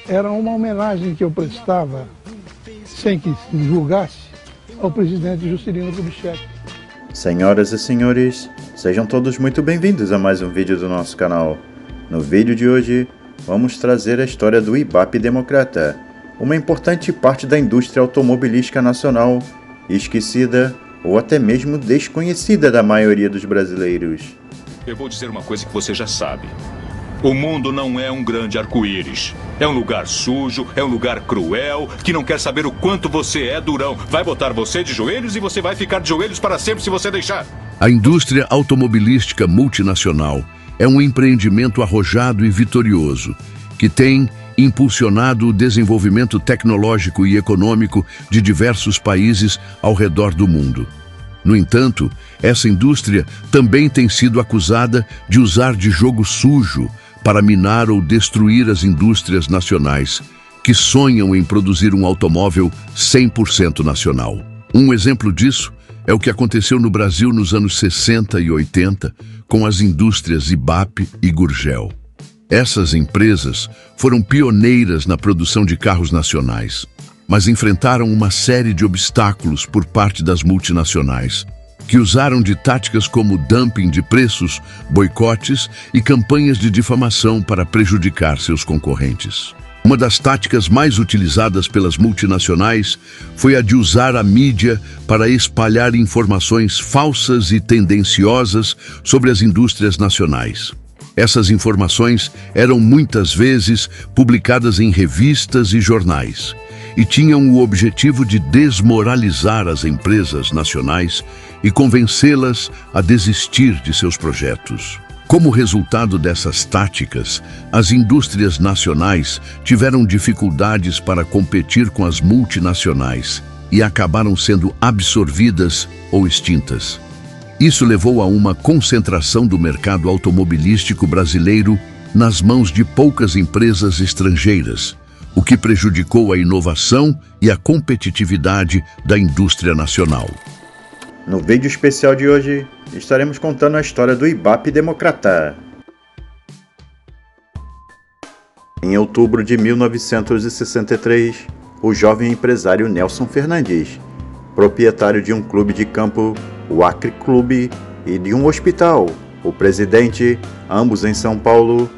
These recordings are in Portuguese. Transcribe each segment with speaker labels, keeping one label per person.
Speaker 1: era uma homenagem que eu prestava, sem que se julgasse, ao presidente Juscelino Kubitschek.
Speaker 2: Senhoras e senhores, sejam todos muito bem-vindos a mais um vídeo do nosso canal. No vídeo de hoje, vamos trazer a história do Ibape Democrata, uma importante parte da indústria automobilística nacional, esquecida ou até mesmo desconhecida da maioria dos brasileiros.
Speaker 3: Eu vou dizer uma coisa que você já sabe. O mundo não é um grande arco-íris. É um lugar sujo, é um lugar cruel, que não quer saber o quanto você é durão. Vai botar você de joelhos e você vai ficar de joelhos para sempre se você deixar.
Speaker 4: A indústria automobilística multinacional é um empreendimento arrojado e vitorioso, que tem impulsionado o desenvolvimento tecnológico e econômico de diversos países ao redor do mundo. No entanto, essa indústria também tem sido acusada de usar de jogo sujo para minar ou destruir as indústrias nacionais, que sonham em produzir um automóvel 100% nacional. Um exemplo disso é o que aconteceu no Brasil nos anos 60 e 80 com as indústrias Ibape e Gurgel. Essas empresas foram pioneiras na produção de carros nacionais, mas enfrentaram uma série de obstáculos por parte das multinacionais, que usaram de táticas como dumping de preços, boicotes e campanhas de difamação para prejudicar seus concorrentes. Uma das táticas mais utilizadas pelas multinacionais foi a de usar a mídia para espalhar informações falsas e tendenciosas sobre as indústrias nacionais. Essas informações eram muitas vezes publicadas em revistas e jornais e tinham o objetivo de desmoralizar as empresas nacionais e convencê-las a desistir de seus projetos. Como resultado dessas táticas, as indústrias nacionais tiveram dificuldades para competir com as multinacionais e acabaram sendo absorvidas ou extintas. Isso levou a uma concentração do mercado automobilístico brasileiro nas mãos de poucas empresas estrangeiras, o que prejudicou a inovação e a competitividade da indústria nacional.
Speaker 2: No vídeo especial de hoje, estaremos contando a história do Ibape Democrata. Em outubro de 1963, o jovem empresário Nelson Fernandes, proprietário de um clube de campo, o Acre Clube, e de um hospital, o Presidente, ambos em São Paulo,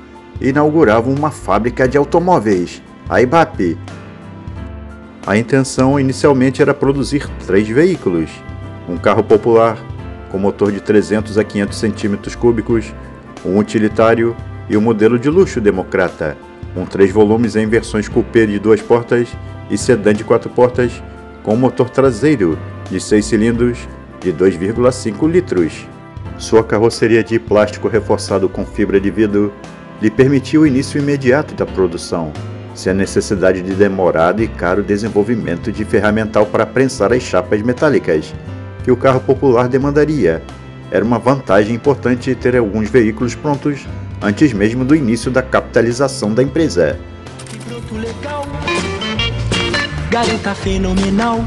Speaker 2: inauguravam uma fábrica de automóveis, a Ibape. A intenção inicialmente era produzir 3 veículos, um carro popular com motor de 300 a 500 centímetros cúbicos, um utilitário e um modelo de luxo Democrata, com 3 volumes em versões coupé de 2 portas e sedã de 4 portas, com motor traseiro de 6 cilindros de 2,5 litros. Sua carroceria de plástico reforçado com fibra de vidro lhe permitiu o início imediato da produção, sem a necessidade de demorado e caro desenvolvimento de ferramental para prensar as chapas metálicas, que o carro popular demandaria. Era uma vantagem importante ter alguns veículos prontos antes mesmo do início da capitalização da empresa.
Speaker 5: Legal, garota fenomenal.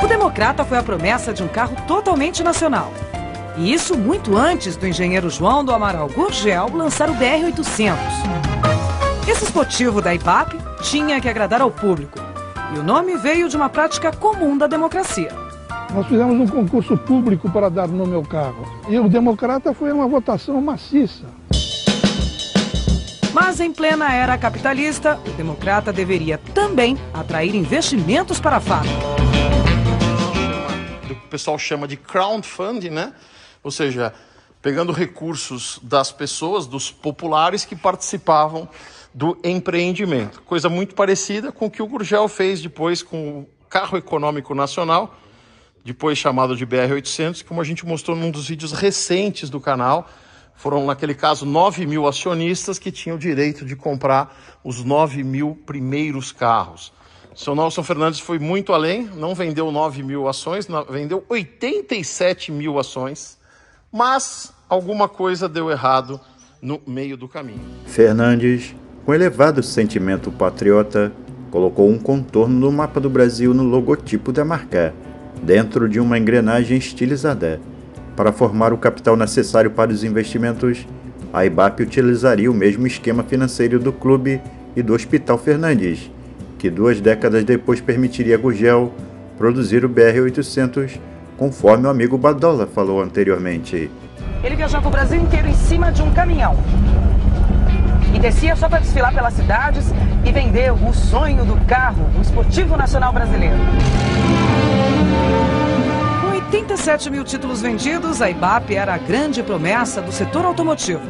Speaker 6: O Democrata foi a promessa de um carro totalmente nacional. E isso muito antes do engenheiro João do Amaral Gurgel lançar o BR-800. Esse esportivo da Ibape tinha que agradar ao público. E o nome veio de uma prática comum da democracia.
Speaker 1: Nós fizemos um concurso público para dar nome ao carro. E o Democrata foi uma votação maciça.
Speaker 6: Mas em plena era capitalista, o Democrata deveria também atrair investimentos para a fábrica.
Speaker 7: O que o pessoal chama de crowdfunding, né? Ou seja, pegando recursos das pessoas, dos populares que participavam do empreendimento. Coisa muito parecida com o que o Gurgel fez depois com o carro econômico nacional, depois chamado de BR-800, como a gente mostrou num dos vídeos recentes do canal. Foram, naquele caso, 9.000 acionistas que tinham o direito de comprar os 9.000 primeiros carros. O seu Nelson Fernandes foi muito além, não vendeu 9.000 ações, vendeu 87.000 ações, mas alguma coisa deu errado no meio do caminho.
Speaker 2: Fernandes, com elevado sentimento patriota, colocou um contorno no mapa do Brasil no logotipo da marca, dentro de uma engrenagem estilizada, para formar o capital necessário para os investimentos a IBAP utilizaria o mesmo esquema financeiro do clube e do Hospital Fernandes, que 2 décadas depois permitiria a Gurgel produzir o BR-800, conforme o amigo Badola falou anteriormente.
Speaker 6: Ele viajava o Brasil inteiro em cima de um caminhão e descia só para desfilar pelas cidades e vender o sonho do carro, o esportivo nacional brasileiro. Com 87 mil títulos vendidos, a IBAP era a grande promessa do setor automotivo.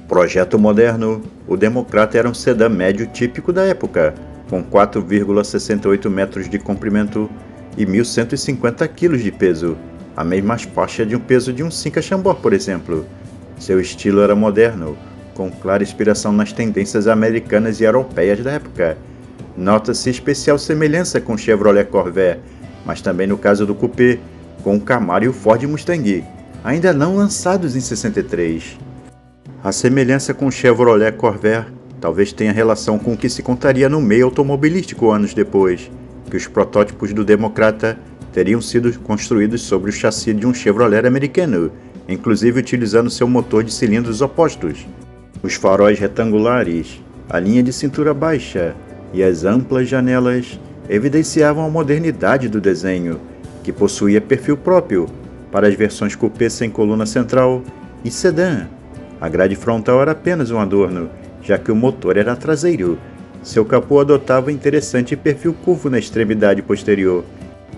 Speaker 2: Projeto moderno, o Democrata era um sedã médio típico da época, com 4,68 metros de comprimento e 1.150 quilos de peso, a mesma faixa de um peso de um Cinca Chambord, por exemplo. Seu estilo era moderno, com clara inspiração nas tendências americanas e europeias da época. Nota-se especial semelhança com o Chevrolet Corvair, mas também no caso do Coupé, com o Camaro e o Ford Mustang, ainda não lançados em 63. A semelhança com o Chevrolet Corvair talvez tenha relação com o que se contaria no meio automobilístico anos depois, que os protótipos do Democrata teriam sido construídos sobre o chassi de um Chevrolet americano, inclusive utilizando seu motor de cilindros opostos. Os faróis retangulares, a linha de cintura baixa e as amplas janelas evidenciavam a modernidade do desenho, que possuía perfil próprio para as versões coupé sem coluna central e sedã. A grade frontal era apenas um adorno, já que o motor era traseiro. Seu capô adotava interessante perfil curvo na extremidade posterior,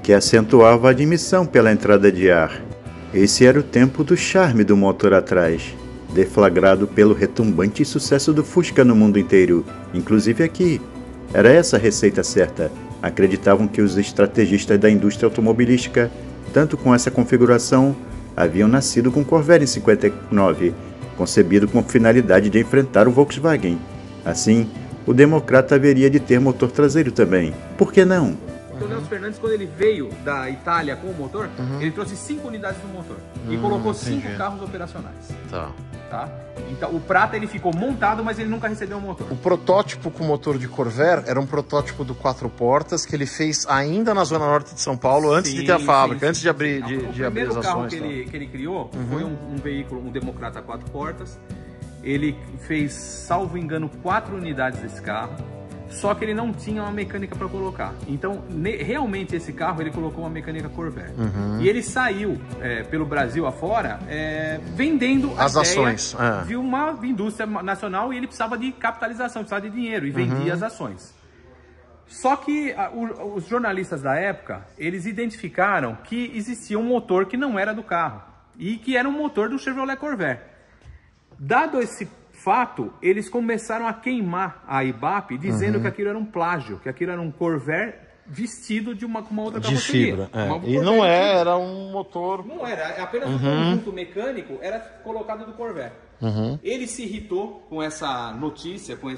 Speaker 2: que acentuava a admissão pela entrada de ar. Esse era o tempo do charme do motor atrás, deflagrado pelo retumbante sucesso do Fusca no mundo inteiro, inclusive aqui. Era essa a receita certa. Acreditavam que os estrategistas da indústria automobilística, tanto com essa configuração, haviam nascido com o Corvair em 59, concebido com a finalidade de enfrentar o Volkswagen. Assim, o Democrata haveria de ter motor traseiro também. Por que não?
Speaker 8: O Nelson Fernandes, quando ele veio da Itália com o motor, ele trouxe 5 unidades do motor e colocou 5 carros operacionais. Tá? Então, o Prata ele ficou montado, mas ele nunca recebeu o motor.
Speaker 7: O protótipo com motor de Corvair era um protótipo do 4 portas que ele fez ainda na zona norte de São Paulo, antes de ter a fábrica, antes de abrir, de abrir as ações. O primeiro carro
Speaker 8: que ele criou foi um veículo, um Democrata 4 portas. Ele fez, salvo engano, 4 unidades desse carro. Só que ele não tinha uma mecânica para colocar. Então, realmente esse carro ele colocou uma mecânica Corvair. E ele saiu pelo Brasil afora vendendo as ações de uma indústria nacional, e ele precisava de capitalização, precisava de dinheiro, e vendia as ações. Só que os jornalistas da época, eles identificaram que existia um motor que não era do carro e que era um motor do Chevrolet Corvair. Dado esse fato, eles começaram a queimar a IBAP, dizendo que aquilo era um plágio, que aquilo era um Corvair vestido de uma outra carroceria. De fibra.
Speaker 7: E não era um motor...
Speaker 8: Não era apenas um conjunto mecânico, era colocado do Corvair. Ele se irritou com essa notícia, com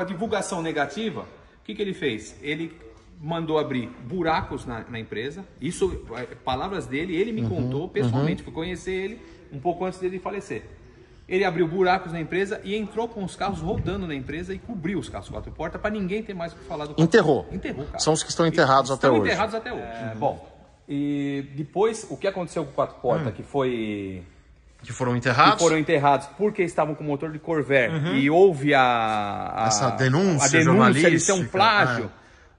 Speaker 8: a divulgação negativa. O que ele fez? Ele mandou abrir buracos na empresa. Isso, palavras dele, ele me contou pessoalmente, fui conhecer ele um pouco antes dele falecer. Ele abriu buracos na empresa e entrou com os carros rodando na empresa e cobriu os carros 4 portas para ninguém ter mais o que falar do carro.
Speaker 7: Enterrou o
Speaker 8: carro.
Speaker 7: São os que estão enterrados até hoje.
Speaker 8: Estão enterrados até hoje. Bom, e depois, o que aconteceu com o 4 portas, que foram enterrados? Que foram enterrados porque estavam com motor de Corvair e houve
Speaker 7: essa denúncia
Speaker 8: de ser um plágio.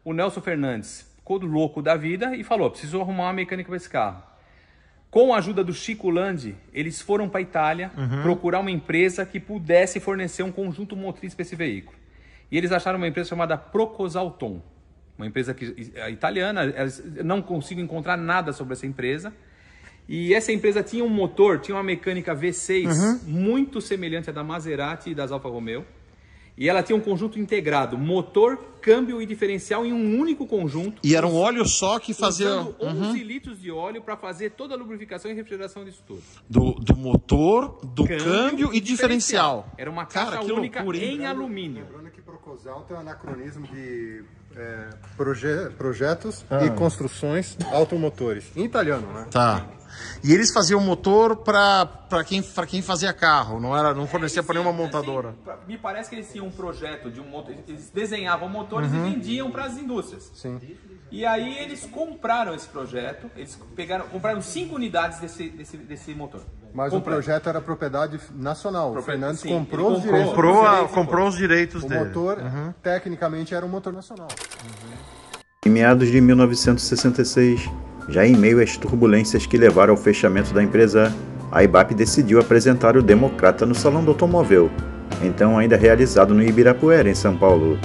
Speaker 8: O Nelson Fernandes ficou louco da vida e falou, preciso arrumar uma mecânica para esse carro. Com a ajuda do Chico Landi, eles foram para a Itália procurar uma empresa que pudesse fornecer um conjunto motriz para esse veículo. E eles acharam uma empresa chamada Procosalton, uma empresa italiana. Eles não conseguem encontrar nada sobre essa empresa. E essa empresa tinha um motor, tinha uma mecânica V6 muito semelhante à da Maserati e das Alfa Romeo. E ela tinha um conjunto integrado, motor, câmbio e diferencial em um único conjunto.
Speaker 7: E era um óleo só que fazia...
Speaker 8: Usando 11 litros de óleo para fazer toda a lubrificação e refrigeração disso tudo.
Speaker 7: Do motor, do câmbio e diferencial.
Speaker 8: Era uma caixa única em alumínio.
Speaker 9: Lembrando que Procosalto é um anacronismo de projetos e construções automotores. Em italiano, né?
Speaker 7: Tá. E eles faziam motor para quem fazia carro, não fornecia para nenhuma montadora.
Speaker 8: Assim, me parece que eles tinham um projeto de um motor, eles desenhavam motores e vendiam para as indústrias.
Speaker 9: Sim.
Speaker 8: E aí eles compraram esse projeto, eles compraram 5 unidades desse motor.
Speaker 9: Mas o projeto era propriedade nacional. O Fernandes
Speaker 8: sim,
Speaker 9: comprou os
Speaker 8: comprou
Speaker 9: direitos.
Speaker 10: Comprou os direitos
Speaker 9: O
Speaker 10: dele.
Speaker 9: motor, tecnicamente, era um motor nacional.
Speaker 2: Em meados de 1966, já em meio às turbulências que levaram ao fechamento da empresa, a IBAP decidiu apresentar o Democrata no Salão do Automóvel, então ainda realizado no Ibirapuera, em São Paulo.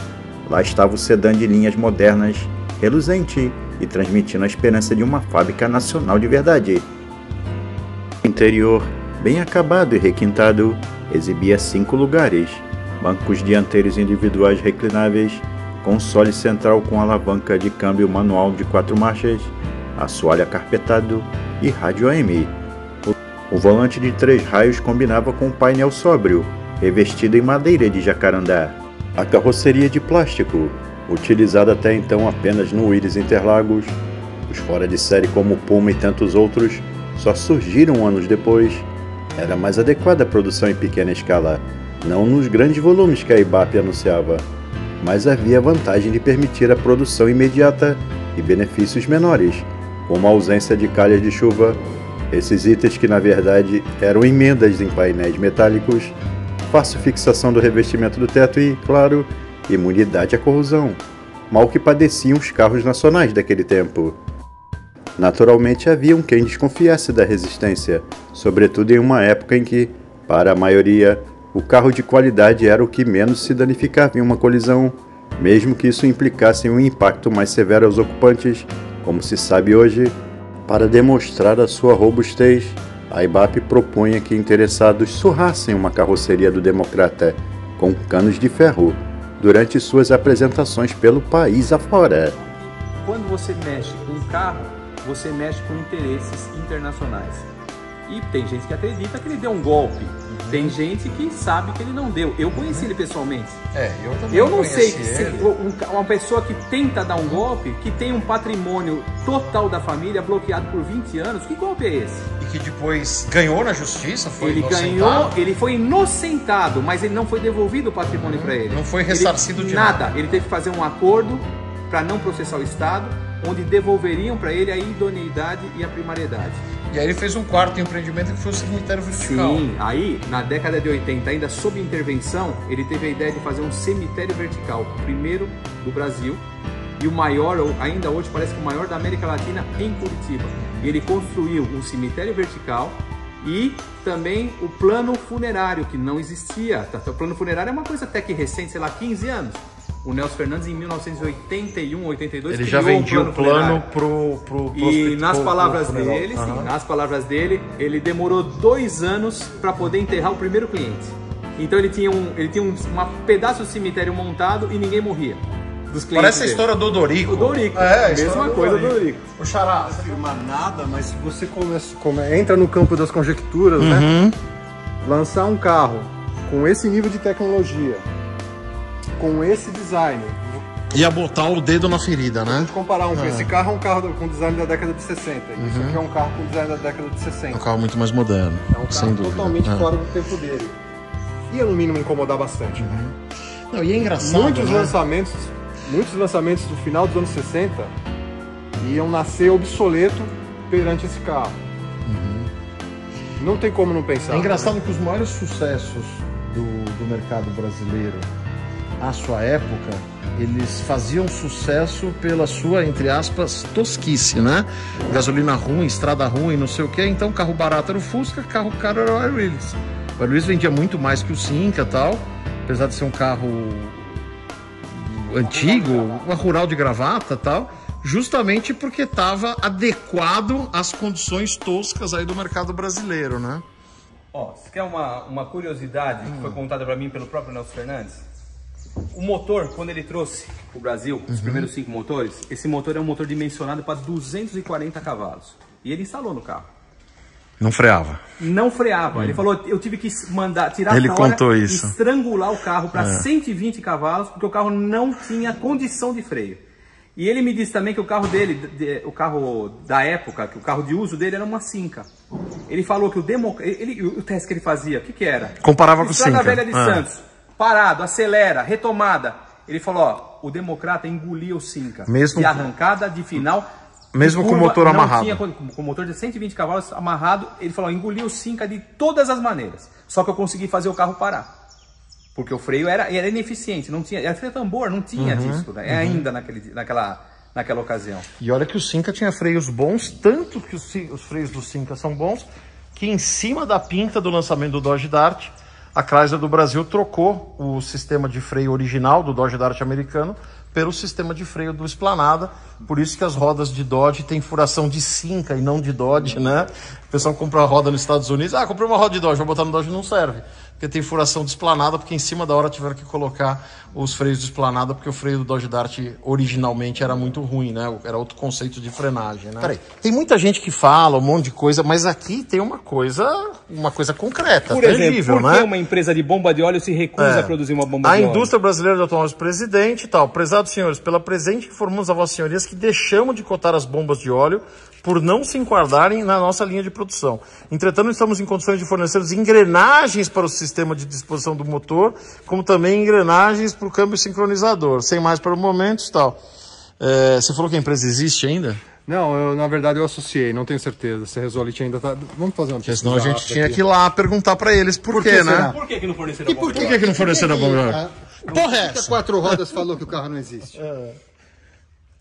Speaker 2: Lá estava o sedã de linhas modernas, reluzente e transmitindo a esperança de uma fábrica nacional de verdade. O interior, bem acabado e requintado, exibia 5 lugares, bancos dianteiros individuais reclináveis, console central com alavanca de câmbio manual de 4 marchas, assoalho acarpetado e rádio AM. O volante de 3 raios combinava com um painel sóbrio, revestido em madeira de jacarandá. A carroceria de plástico, utilizada até então apenas no Willys Interlagos, os fora de série como o Puma e tantos outros só surgiram anos depois, era mais adequada à produção em pequena escala, não nos grandes volumes que a IBAP anunciava, mas havia a vantagem de permitir a produção imediata e benefícios menores, como a ausência de calhas de chuva, esses itens que na verdade eram emendas em painéis metálicos, fácil fixação do revestimento do teto e, claro, imunidade à corrosão, mal que padeciam os carros nacionais daquele tempo. Naturalmente havia quem desconfiasse da resistência, sobretudo em uma época em que, para a maioria, o carro de qualidade era o que menos se danificava em uma colisão, mesmo que isso implicasse um impacto mais severo aos ocupantes, como se sabe hoje. Para demonstrar a sua robustez, a IBAP propunha que interessados surrassem uma carroceria do Democrata com canos de ferro durante suas apresentações pelo país afora.
Speaker 8: Quando você mexe com um carro, você mexe com interesses internacionais. E tem gente que acredita que ele deu um golpe. Tem gente que sabe que ele não deu. Eu conheci ele pessoalmente.
Speaker 10: Eu também.
Speaker 8: Eu não sei se uma pessoa que tenta dar um golpe, que tem um patrimônio total da família bloqueado por 20 anos, que golpe é esse?
Speaker 10: E que depois ganhou na justiça, foi
Speaker 8: ele ganhou, ele foi inocentado, mas ele não foi devolvido o patrimônio para ele.
Speaker 10: Não foi ressarcido de
Speaker 8: nada. Ele teve que fazer um acordo para não processar o Estado, onde devolveriam para ele a idoneidade e a primariedade.
Speaker 10: E aí ele fez um quarto empreendimento que foi o cemitério vertical.
Speaker 8: Sim, aí na década de 80, ainda sob intervenção, ele teve a ideia de fazer um cemitério vertical, o primeiro do Brasil e o maior, ainda hoje parece que o maior da América Latina, em Curitiba. E ele construiu um cemitério vertical e também o plano funerário, que não existia. O plano funerário é uma coisa até que recente, sei lá, 15 anos. O Nelson Fernandes, em 1981, 82,
Speaker 10: ele já vendia o plano pro
Speaker 8: e nas palavras dele, sim, nas palavras dele, ele demorou 2 anos para poder enterrar o primeiro cliente. Então ele tinha um pedaço de cemitério montado e ninguém morria. Dos clientes
Speaker 10: Parece a história do Odorico.
Speaker 8: O Dorico, mesma coisa do Dorico.
Speaker 9: O Xará, não afirma nada, mas se você entra no campo das conjecturas, né? Lançar um carro com esse nível de tecnologia, com esse design.
Speaker 10: Ia botar o dedo na ferida, né?
Speaker 9: Se comparar esse carro é um carro com design da década de 60. Isso aqui é um carro com design da década de 60.
Speaker 10: É um carro muito mais moderno.
Speaker 9: É um carro totalmente fora do tempo dele. Ia no mínimo incomodar bastante. Né?
Speaker 10: Não, e é engraçado.
Speaker 9: Muitos lançamentos do final dos anos 60 iam nascer obsoleto perante esse carro. Não tem como não pensar.
Speaker 10: É engraçado, né? Que os maiores sucessos do mercado brasileiro à sua época, eles faziam sucesso pela sua, entre aspas, tosquice, né? Gasolina ruim, estrada ruim, não sei o que. Então carro barato era o Fusca, carro caro era o Air Willys. O Air Willys vendia muito mais que o Cinca e tal, apesar de ser um carro antigo, uma rural de gravata e tal, justamente porque estava adequado às condições toscas aí do mercado brasileiro, né?
Speaker 8: Ó, você quer uma curiosidade que foi contada para mim pelo próprio Nelson Fernandes? O motor, quando ele trouxe para o Brasil, os primeiros 5 motores, esse motor é um motor dimensionado para 240 cavalos. E ele instalou no carro.
Speaker 10: Não freava.
Speaker 8: Não freava. Ele falou, eu tive que tirar
Speaker 10: ele
Speaker 8: a
Speaker 10: contou
Speaker 8: e
Speaker 10: isso.
Speaker 8: Estrangular o carro para 120 cavalos, porque o carro não tinha condição de freio. E ele me disse também que o carro dele, o carro da época, que o carro de uso dele era uma Cinca. Ele falou que o teste que ele fazia, o que era?
Speaker 10: Comparava com o Cinca.
Speaker 8: Estrada Velha de Santos, parado, acelera, retomada. Ele falou, ó, o Democrata engolia o Cinca.
Speaker 10: Mesmo
Speaker 8: de arrancada, de final.
Speaker 10: Mesmo com o motor amarrado.
Speaker 8: Com o motor de 120 cavalos amarrado, ele falou, engoliu o Cinca de todas as maneiras. Só que eu consegui fazer o carro parar. Porque o freio era ineficiente, não tinha, era tambor, não tinha disso, né? Ainda naquela ocasião.
Speaker 10: E olha que o Cinca tinha freios bons, tanto que os freios do Cinca são bons, que em cima da pinta do lançamento do Dodge Dart, a Chrysler do Brasil trocou o sistema de freio original do Dodge Dart americano pelo sistema de freio do Esplanada. Por isso que as rodas de Dodge têm furação de Cinca e não de Dodge, né? O pessoal compra uma roda nos Estados Unidos, comprei uma roda de Dodge, vou botar no Dodge, não serve. Porque tem furação de Esplanada, porque em cima da hora tiveram que colocar os freios de Esplanada, porque o freio do Dodge Dart originalmente era muito ruim, né? Era outro conceito de frenagem, né? Peraí, tem muita gente que fala um monte de coisa, mas aqui tem uma coisa concreta,
Speaker 8: por exemplo,
Speaker 10: tangível,
Speaker 8: por que
Speaker 10: né?
Speaker 8: uma empresa de bomba de óleo se recusa a produzir uma bomba de óleo?
Speaker 10: A indústria brasileira de automóveis, presidente e tal. Prezados senhores, pela presente informamos a vossas senhorias que deixamos de cotar as bombas de óleo por não se enquadrarem na nossa linha de produção. Entretanto, estamos em condições de fornecer engrenagens para o sistema de disposição do motor, como também engrenagens para o câmbio sincronizador. Sem mais para o momento e tal. Você falou que a empresa existe ainda?
Speaker 9: Não, na verdade eu associei, não tenho certeza. Se a Resolite ainda tá... Vamos fazer uma pesquisa.
Speaker 10: Senão a gente tinha que ir lá perguntar para eles por quê, né?
Speaker 8: Por que não forneceram a bomba?
Speaker 10: E por que não forneceram a bomba?
Speaker 9: Porra, essa 4 rodas falou que o carro não existe.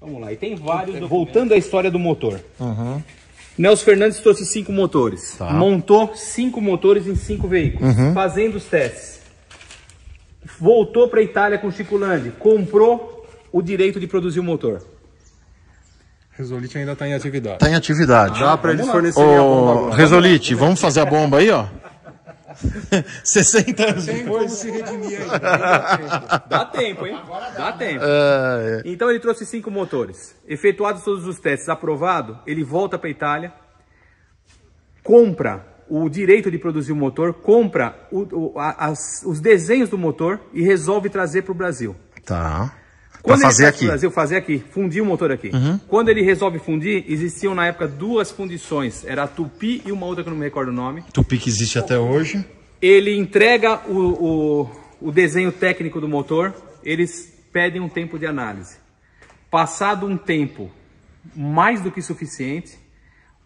Speaker 8: Vamos lá, e tem vários... Voltando à história do motor. Nelson Fernandes trouxe 5 motores.
Speaker 10: Tá.
Speaker 8: Montou 5 motores em 5 veículos, fazendo os testes. Voltou para a Itália com o Chico Landi, comprou o direito de produzir o motor.
Speaker 9: Resolite ainda está em atividade.
Speaker 10: Está em atividade.
Speaker 9: Dá para eles fornecerem a bomba agora.
Speaker 10: Resolite, vamos fazer a bomba aí, ó. 60 anos depois.
Speaker 9: Se redimir ainda.
Speaker 8: Dá tempo, hein? Dá tempo. Então ele trouxe 5 motores. Efetuados todos os testes, aprovado, ele volta para a Itália, compra o direito de produzir o motor, compra os desenhos do motor e resolve trazer para o Brasil.
Speaker 10: Tá.
Speaker 8: Quando
Speaker 10: Pra fazer
Speaker 8: ele
Speaker 10: aqui.
Speaker 8: Brasil, fazer aqui, fundir o motor aqui. Quando ele resolve fundir, existiam na época 2 fundições. Era a Tupi e uma outra que eu não me recordo o nome.
Speaker 10: Tupi que existe até hoje.
Speaker 8: Ele entrega o desenho técnico do motor, eles pedem um tempo de análise. Passado um tempo mais do que suficiente,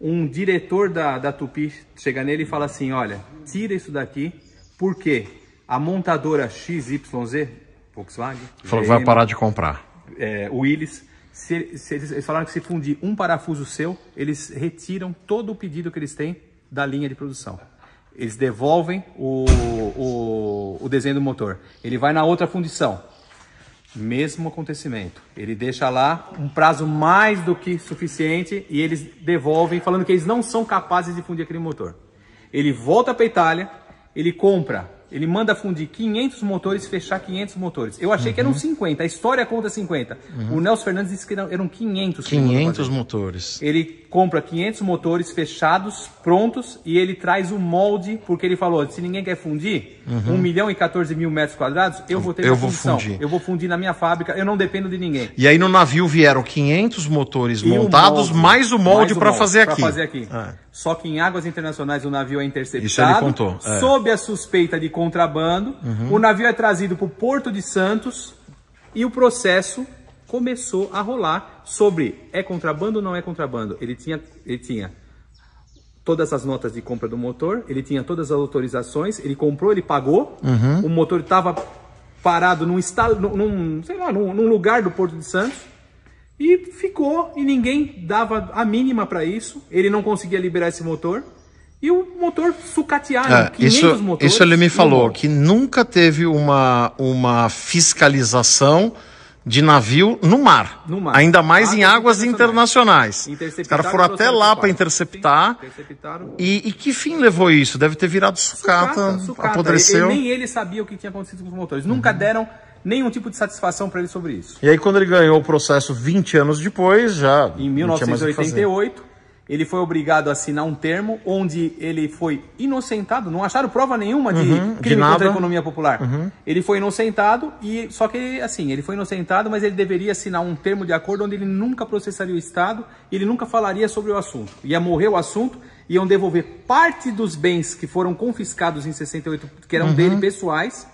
Speaker 8: um diretor da Tupi chega nele e fala assim, olha, tira isso daqui, porque a montadora XYZ, Volkswagen,
Speaker 10: Falou que vai parar de comprar.
Speaker 8: Willys, eles falaram que se fundir um parafuso seu, eles retiram todo o pedido que eles têm da linha de produção. Eles devolvem o desenho do motor. Ele vai na outra fundição. Mesmo acontecimento. Ele deixa lá um prazo mais do que suficiente e eles devolvem, falando que eles não são capazes de fundir aquele motor. Ele volta para a Itália, ele compra, ele manda fundir 500 motores, fechar 500 motores. Eu achei que eram 50, a história conta 50. O Nelson Fernandes disse que eram 500.
Speaker 10: 500 motores.
Speaker 8: Ele compra 500 motores fechados, prontos, e ele traz o molde, porque ele falou, se ninguém quer fundir, 1.014.000 metros quadrados, eu vou ter minha fundição. Eu vou fundir na minha fábrica, eu não dependo de ninguém.
Speaker 10: E aí no navio vieram 500 motores montados, mais o molde para fazer aqui. Só que em águas internacionais o navio é interceptado. Isso ele contou.
Speaker 8: Sob a suspeita de contrabando. O navio é trazido para o Porto de Santos e o processo começou a rolar sobre é contrabando ou não é contrabando. Ele tinha todas as notas de compra do motor, ele tinha todas as autorizações, ele comprou, ele pagou, o motor estava parado num lugar do Porto de Santos e ficou, e ninguém dava a mínima para isso, ele não conseguia liberar esse motor. E o motor sucatearam, 500 motores.
Speaker 10: Isso ele me falou, que nunca teve uma fiscalização de navio no mar. Ainda mais em águas internacionais. Os caras foram até lá para interceptar. E que fim levou isso? Deve ter virado sucata. Apodreceu.
Speaker 8: Nem ele sabia o que tinha acontecido com os motores. Nunca deram nenhum tipo de satisfação para ele sobre isso.
Speaker 10: E aí quando ele ganhou o processo 20 anos depois, já
Speaker 8: em 1988... ele foi obrigado a assinar um termo onde ele foi inocentado, não acharam prova nenhuma de crime contra a economia popular. Ele foi inocentado, só que assim, ele foi inocentado, mas ele deveria assinar um termo de acordo onde ele nunca processaria o Estado e ele nunca falaria sobre o assunto. Ia morrer o assunto, iam devolver parte dos bens que foram confiscados em 68, que eram dele pessoais,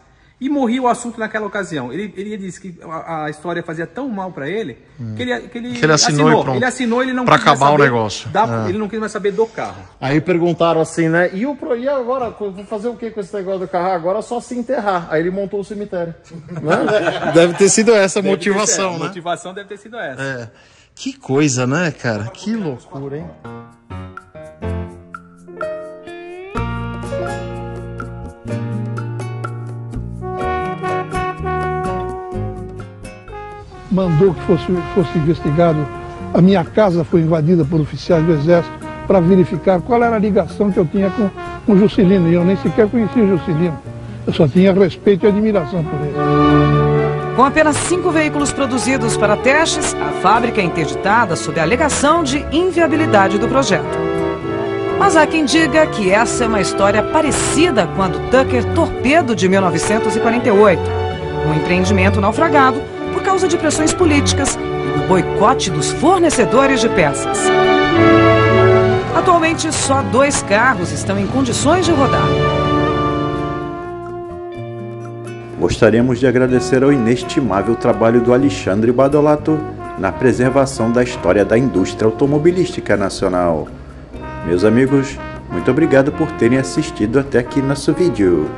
Speaker 8: E morria o assunto naquela ocasião. Ele disse que a história fazia tão mal para ele que ele
Speaker 10: assinou e pronto.
Speaker 8: Ele assinou, ele não
Speaker 10: pra
Speaker 8: quis mais
Speaker 10: acabar
Speaker 8: saber
Speaker 10: o negócio.
Speaker 8: Ele não quis mais saber do carro.
Speaker 10: Aí perguntaram assim, né? E agora? Vou fazer o que com esse negócio do carro? Agora só se enterrar. Aí ele montou o cemitério. Né? Deve ter sido essa a motivação, né?
Speaker 8: A motivação deve ter sido essa.
Speaker 10: É. Que coisa, né, cara? Que loucura, hein?
Speaker 1: Mandou que fosse investigado. A minha casa foi invadida por oficiais do Exército para verificar qual era a ligação que eu tinha com o Juscelino. E eu nem sequer conhecia o Juscelino. Eu só tinha respeito e admiração por ele.
Speaker 6: Com apenas 5 veículos produzidos para testes, a fábrica é interditada sob a alegação de inviabilidade do projeto. Mas há quem diga que essa é uma história parecida com a do Tucker Torpedo de 1948, um empreendimento naufragado por causa de pressões políticas e do boicote dos fornecedores de peças. Atualmente, só 2 carros estão em condições de rodar.
Speaker 2: Gostaríamos de agradecer ao inestimável trabalho do Alexandre Badolato na preservação da história da indústria automobilística nacional. Meus amigos, muito obrigado por terem assistido até aqui nosso vídeo.